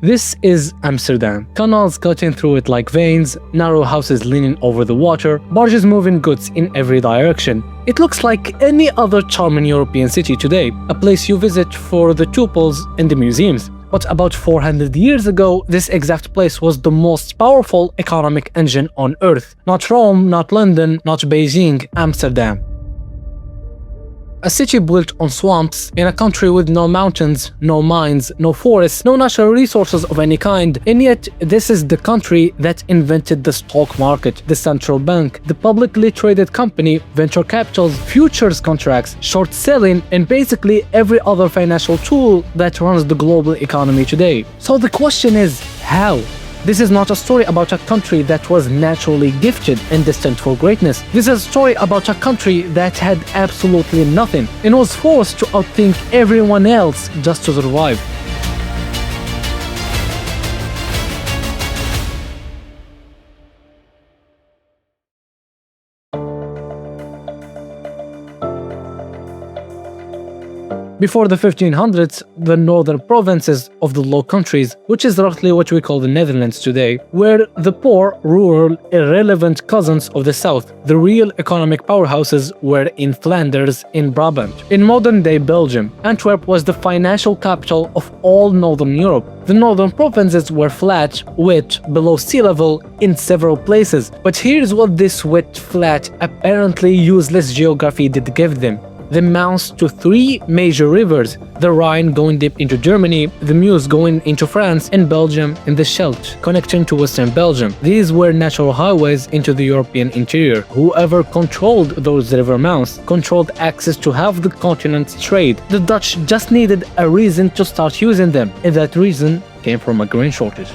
This is Amsterdam. Canals cutting through it like veins, narrow houses leaning over the water, barges moving goods in every direction. It looks like any other charming European city today, a place you visit for the tuples and the museums. But about 400 years ago, this exact place was the most powerful economic engine on Earth. Not Rome, not London, not Beijing, Amsterdam. A city built on swamps, in a country with no mountains, no mines, no forests, no natural resources of any kind, and yet this is the country that invented the stock market, the central bank, the publicly traded company, venture capitals, futures contracts, short selling, and basically every other financial tool that runs the global economy today. So the question is, how? This is not a story about a country that was naturally gifted and destined for greatness. This is a story about a country that had absolutely nothing and was forced to outthink everyone else just to survive. Before the 1500s, the northern provinces of the Low Countries, which is roughly what we call the Netherlands today, were the poor, rural, irrelevant cousins of the south. The real economic powerhouses were in Flanders, in Brabant. In modern-day Belgium, Antwerp was the financial capital of all northern Europe. The northern provinces were flat, wet, below sea level in several places. But here's what this wet, flat, apparently useless geography did give them. The mouths to three major rivers, the Rhine going deep into Germany, the Meuse going into France, and Belgium and the Scheldt connecting to western Belgium. These were natural highways into the European interior. Whoever controlled those river mouths controlled access to half the continent's trade. The Dutch just needed a reason to start using them, and that reason came from a grain shortage.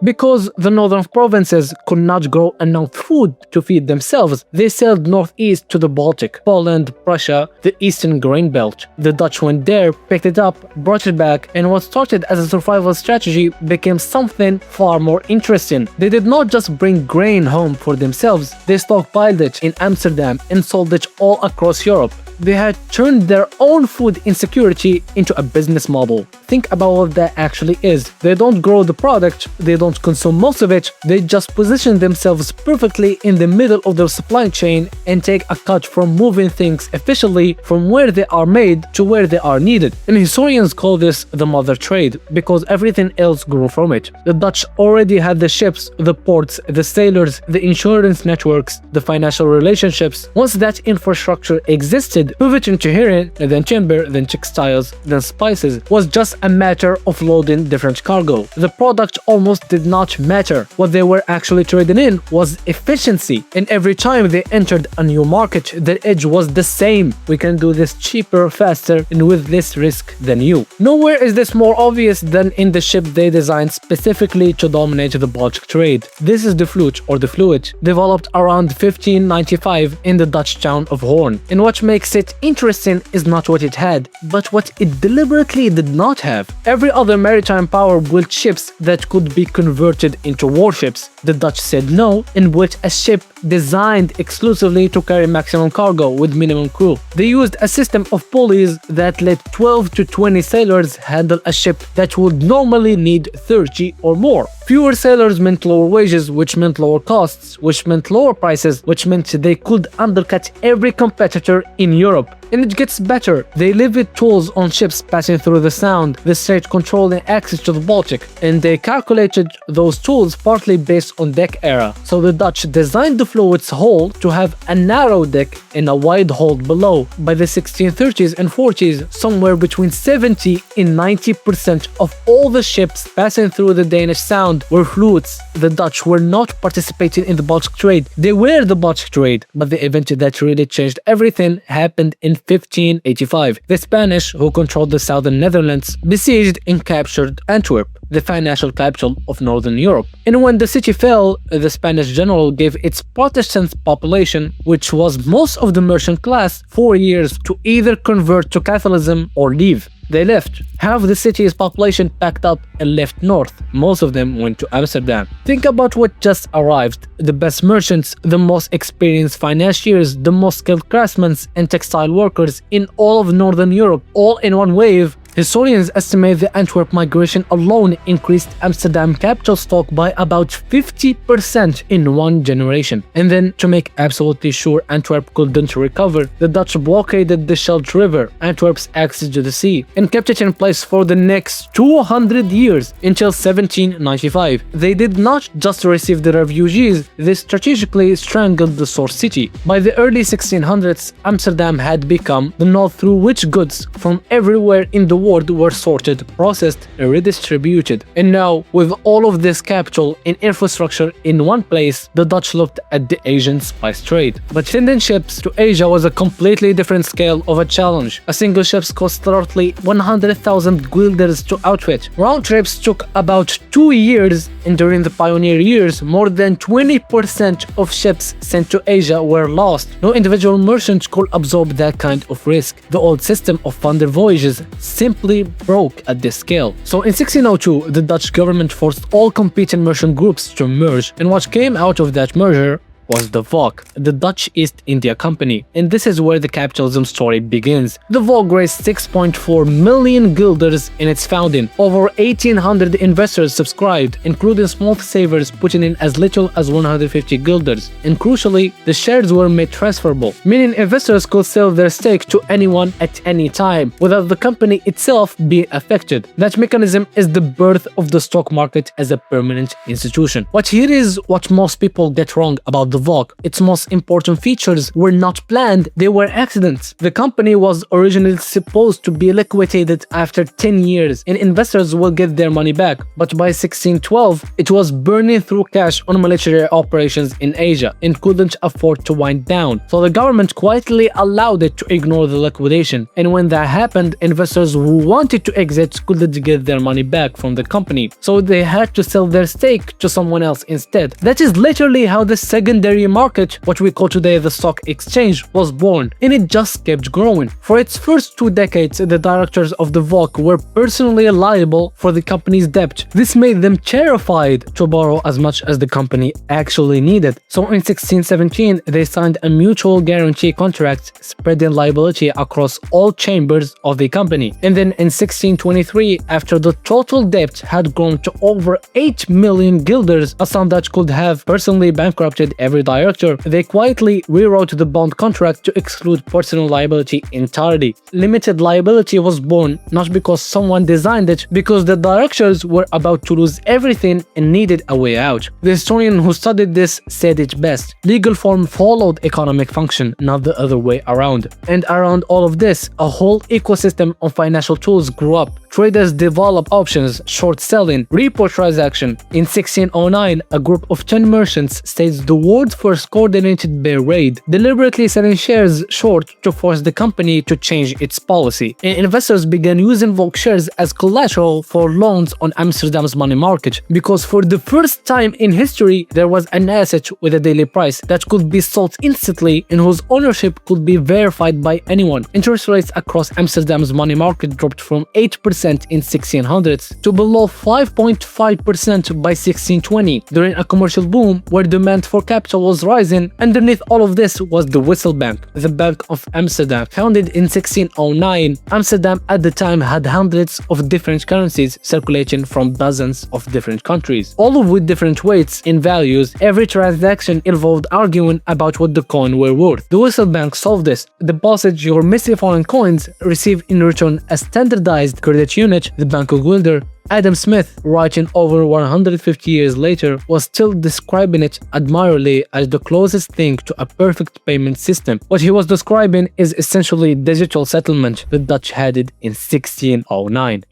Because the northern provinces could not grow enough food to feed themselves, they sailed northeast to the Baltic, Poland, Prussia, the eastern grain belt. The Dutch went there, picked it up, brought it back, and what started as a survival strategy became something far more interesting. They did not just bring grain home for themselves, they stockpiled it in Amsterdam and sold it all across Europe. They had turned their own food insecurity into a business model. Think about what that actually is. They don't grow the product, they don't consume most of it, they just position themselves perfectly in the middle of their supply chain and take a cut from moving things efficiently from where they are made to where they are needed. And historians call this the mother trade because everything else grew from it. The Dutch already had the ships, the ports, the sailors, the insurance networks, the financial relationships. Once that infrastructure existed, pivoting to heroin, then timber, then textiles, then spices was just a matter of loading different cargo. The product almost did not matter. What they were actually trading in was efficiency, and every time they entered a new market, their edge was the same. We can do this cheaper, faster, and with less risk than you. Nowhere is this more obvious than in the ship they designed specifically to dominate the Baltic trade. This is the Fluyt, or the Fluyt, developed around 1595 in the Dutch town of Hoorn. And what makes it interesting is not what it had, but what it deliberately did not have. Every other maritime power built ships that could be converted into warships. The Dutch said no and built a ship designed exclusively to carry maximum cargo with minimum crew. They used a system of pulleys that let 12 to 20 sailors handle a ship that would normally need 30 or more. Fewer sailors meant lower wages, which meant lower costs, which meant lower prices, which meant they could undercut every competitor in Europe. And it gets better. They live with tools on ships passing through the Sound, the Strait controlling access to the Baltic, and they calculated those tools partly based on deck era. So the Dutch designed the Fluyt's hull to have a narrow deck and a wide hold below. By the 1630s and 40s, somewhere between 70 and 90% of all the ships passing through the Danish Sound were Fluyts. The Dutch were not participating in the Baltic trade. They were the Baltic trade, but the event that really changed everything happened in 1585. The Spanish, who controlled the southern Netherlands, besieged and captured Antwerp, the financial capital of northern Europe. And when the city fell, the Spanish general gave its Protestant population, which was most of the merchant class, 4 years to either convert to Catholicism or leave. They left. Half the city's population packed up and left north. Most of them went to Amsterdam. Think about what just arrived. The best merchants, the most experienced financiers, the most skilled craftsmen and textile workers in all of Northern Europe, all in one wave, Historians estimate the Antwerp migration alone increased Amsterdam capital stock by about 50% in one generation. And then, to make absolutely sure Antwerp couldn't recover, the Dutch blockaded the Scheldt River, Antwerp's access to the sea, and kept it in place for the next 200 years until 1795. They did not just receive the refugees, they strategically strangled the source city. By the early 1600s, Amsterdam had become the node through which goods from everywhere in the world were sorted, processed, and redistributed. And now, with all of this capital and infrastructure in one place, the Dutch looked at the Asian spice trade. But sending ships to Asia was a completely different scale of a challenge. A single ship cost roughly 100,000 guilders to outfit. Round trips took about 2 years, and during the pioneer years, more than 20% of ships sent to Asia were lost. No individual merchant could absorb that kind of risk. The old system of funded voyages simply broke at this scale. So in 1602, the Dutch government forced all competing merchant groups to merge, and what came out of that merger was the VOC, the Dutch East India Company, and this is where the capitalism story begins. The VOC raised 6.4 million guilders in its founding. Over 1,800 investors subscribed, including small savers putting in as little as 150 guilders. And crucially, the shares were made transferable, meaning investors could sell their stake to anyone at any time, without the company itself being affected. That mechanism is the birth of the stock market as a permanent institution. But here is what most people get wrong about the VOC. Its most important features were not planned, they were accidents. The company was originally supposed to be liquidated after 10 years and investors will get their money back, but by 1612 it was burning through cash on military operations in Asia and couldn't afford to wind down. So the government quietly allowed it to ignore the liquidation, and when that happened, investors who wanted to exit couldn't get their money back from the company, so they had to sell their stake to someone else instead. That is literally how the secondary market, what we call today the stock exchange, was born, and it just kept growing. For its first 2 decades, the directors of the VOC were personally liable for the company's debt. This made them terrified to borrow as much as the company actually needed. So in 1617, they signed a mutual guarantee contract spreading liability across all chambers of the company. And then in 1623, after the total debt had grown to over 8 million guilders, a sum that could have personally bankrupted every director, they quietly rewrote the bond contract to exclude personal liability entirely. Limited liability was born not because someone designed it, because the directors were about to lose everything and needed a way out. The historian who studied this said it best: legal form followed economic function, not the other way around. And around all of this, a whole ecosystem of financial tools grew up. Traders developed options, short selling, repo transaction. In 1609, a group of 10 merchants staged the world's first coordinated bear raid, deliberately selling shares short to force the company to change its policy. And investors began using VOC shares as collateral for loans on Amsterdam's money market, because for the first time in history, there was an asset with a daily price that could be sold instantly and whose ownership could be verified by anyone. Interest rates across Amsterdam's money market dropped from 8% in 1600s to below 5.5% by 1620, during a commercial boom where demand for capital was rising. Underneath all of this was the Wissel Bank, the Bank of Amsterdam. Founded in 1609, Amsterdam at the time had hundreds of different currencies circulating from dozens of different countries, all of with different weights and values. Every transaction involved arguing about what the coin were worth. The Wissel Bank solved this. Deposit your missing foreign coins, receive in return a standardized credit unit, the Bank of Guilder. Adam Smith, writing over 150 years later, was still describing it admirably as the closest thing to a perfect payment system. What he was describing is essentially digital settlement the Dutch had it in 1609.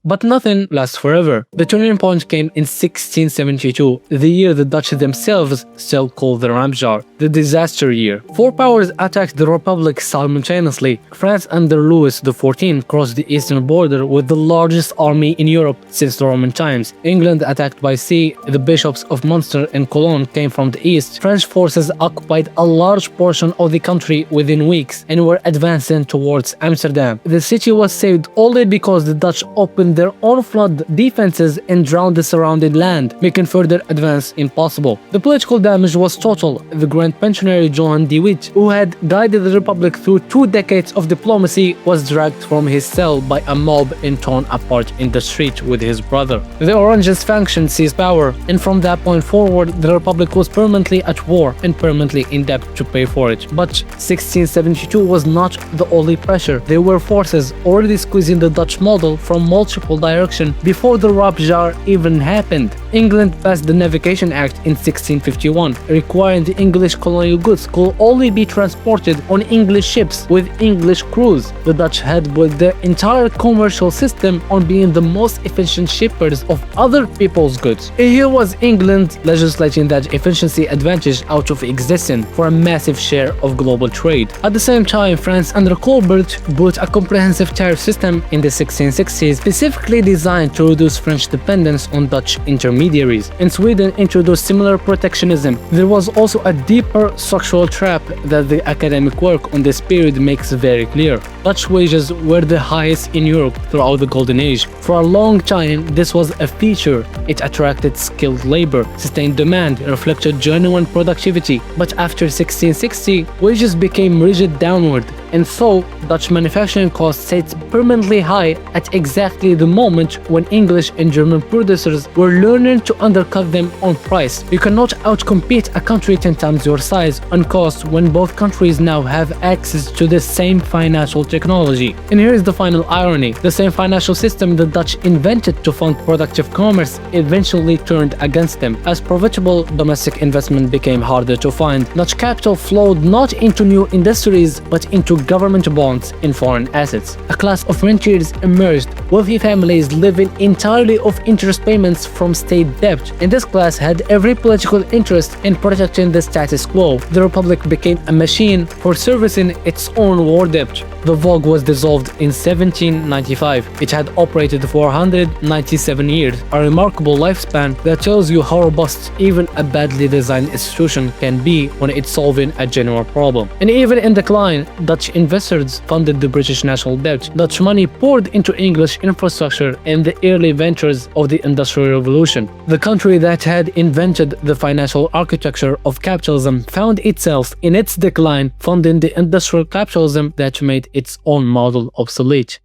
But nothing lasts forever. The turning point came in 1672, the year the Dutch themselves still called the Rampjaar, the disaster year. 4 powers attacked the Republic simultaneously. France under Louis XIV crossed the eastern border with the largest army in Europe since the Roman times. England attacked by sea. The bishops of Munster and Cologne came from the east. French forces occupied a large portion of the country within weeks and were advancing towards Amsterdam. The city was saved only because the Dutch opened their own flood defenses and drown the surrounding land, making further advance impossible. The political damage was total. The Grand Pensionary Johan de Witt, who had guided the Republic through 2 decades of diplomacy, was dragged from his cell by a mob and torn apart in the street with his brother. The Orangist faction seized power, and from that point forward, the Republic was permanently at war and permanently in debt to pay for it. But 1672 was not the only pressure. There were forces already squeezing the Dutch model from multiple directions before the Rampjaar even happened. England passed the Navigation Act in 1651, requiring the English colonial goods could only be transported on English ships with English crews. The Dutch had built their entire commercial system on being the most efficient shippers of other people's goods. And here was England legislating that efficiency advantage out of existence for a massive share of global trade. At the same time, France under Colbert built a comprehensive tariff system in the 1660s specifically designed to reduce French dependence on Dutch intermediaries. And Sweden introduced similar protectionism. There was also a deeper structural trap that the academic work on this period makes very clear. Dutch wages were the highest in Europe throughout the Golden Age. For a long time, this was a feature. It attracted skilled labor, sustained demand, reflected genuine productivity. But after 1660, wages became rigid downward, and so Dutch manufacturing costs stayed permanently high at exactly the moment when English and German producers were learning to undercut them on price. You cannot outcompete a country 10 times your size on cost when both countries now have access to the same financial technology. And here is the final irony. The same financial system the Dutch invented to fund productive commerce eventually turned against them. As profitable domestic investment became harder to find, Dutch capital flowed not into new industries but into government bonds and foreign assets. A class of rentiers emerged, wealthy families living entirely off interest payments from state debt, and this class had every political interest in protecting the status quo. The Republic became a machine for servicing its own war debt. The Vogue was dissolved in 1795. It had operated for 197 years, a remarkable lifespan that tells you how robust even a badly designed institution can be when it's solving a genuine problem. And even in decline, Dutch investors funded the British national debt. Dutch money poured into English infrastructure and the early ventures of the Industrial Revolution. The country that had invented the financial architecture of capitalism found itself in its decline funding the industrial capitalism that made its own model obsolete.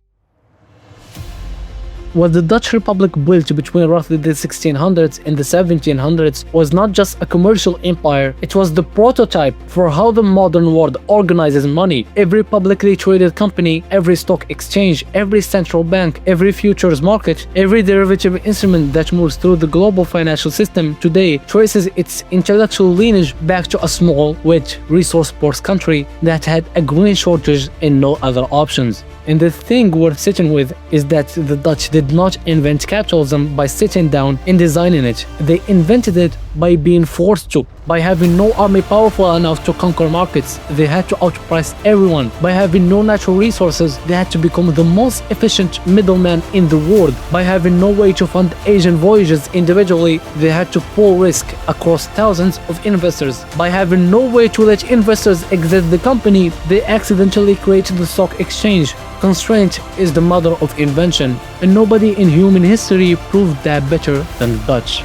What the Dutch Republic built between roughly the 1600s and the 1700s was not just a commercial empire, it was the prototype for how the modern world organizes money. Every publicly traded company, every stock exchange, every central bank, every futures market, every derivative instrument that moves through the global financial system today traces its intellectual lineage back to a small, wet, resource-poor country that had a grain shortage and no other options. And the thing worth sitting with is that the Dutch did not invent capitalism by sitting down and designing it. They invented it by being forced to. By having no army powerful enough to conquer markets, they had to outprice everyone. By having no natural resources, they had to become the most efficient middleman in the world. By having no way to fund Asian voyages individually, they had to pool risk across thousands of investors. By having no way to let investors exit the company, they accidentally created the stock exchange. Constraint is the mother of invention, and nobody in human history proved that better than the Dutch.